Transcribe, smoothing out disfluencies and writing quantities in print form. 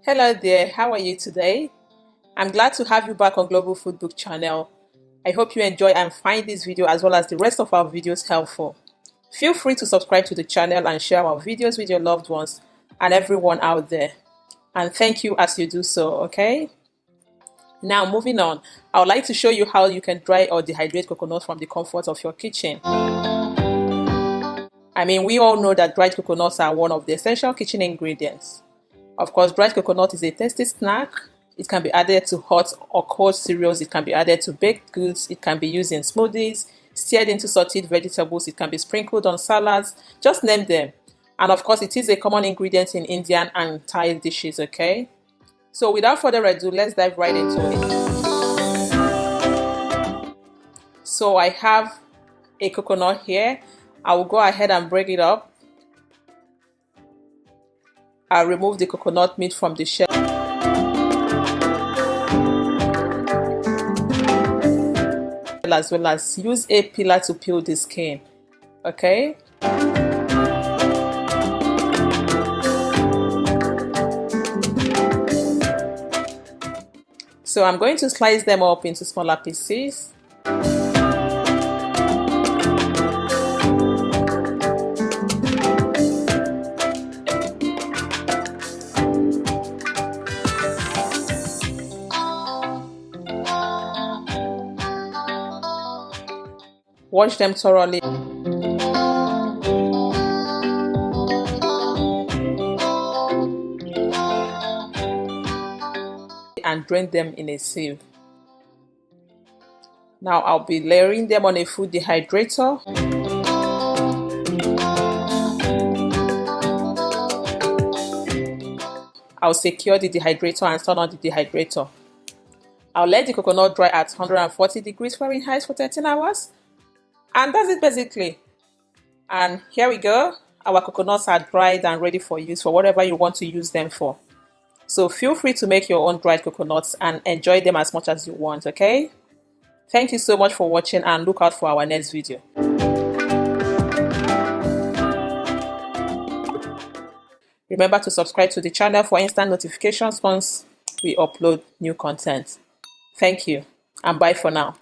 Hello there, how are you today? I'm glad to have you back on Global Food Book channel. I hope you enjoy and find this video as well as the rest of our videos helpful. Feel free to subscribe to the channel and share our videos with your loved ones and everyone out there. And thank you as you do so, okay? Now moving on, I would like to show you how you can dry or dehydrate coconut from the comfort of your kitchen. I mean, we all know that dried coconuts are one of the essential kitchen ingredients. Of course, dried coconut is a tasty snack. It can be added to hot or cold cereals. It can be added to baked goods. It can be used in smoothies, stirred into sautéed vegetables. It can be sprinkled on salads. Just name them. And of course, it is a common ingredient in Indian and Thai dishes, okay? So without further ado, let's dive right into it. So I have a coconut here. I will go ahead and break it up. I'll remove the coconut meat from the shell as well as use a peeler to peel the skin, okay? So I'm going to slice them up into smaller pieces. Wash them thoroughly and drain them in a sieve. Now I'll be layering them on a food dehydrator. I'll secure the dehydrator and turn on the dehydrator. I'll let the coconut dry at 140 degrees Fahrenheit for 13 hours. And that's it basically. And here we go. Our coconuts are dried and ready for use for whatever you want to use them for. So feel free to make your own dried coconuts and enjoy them as much as you want, okay? Thank you so much for watching and look out for our next video. Remember to subscribe to the channel for instant notifications once we upload new content. Thank you and bye for now.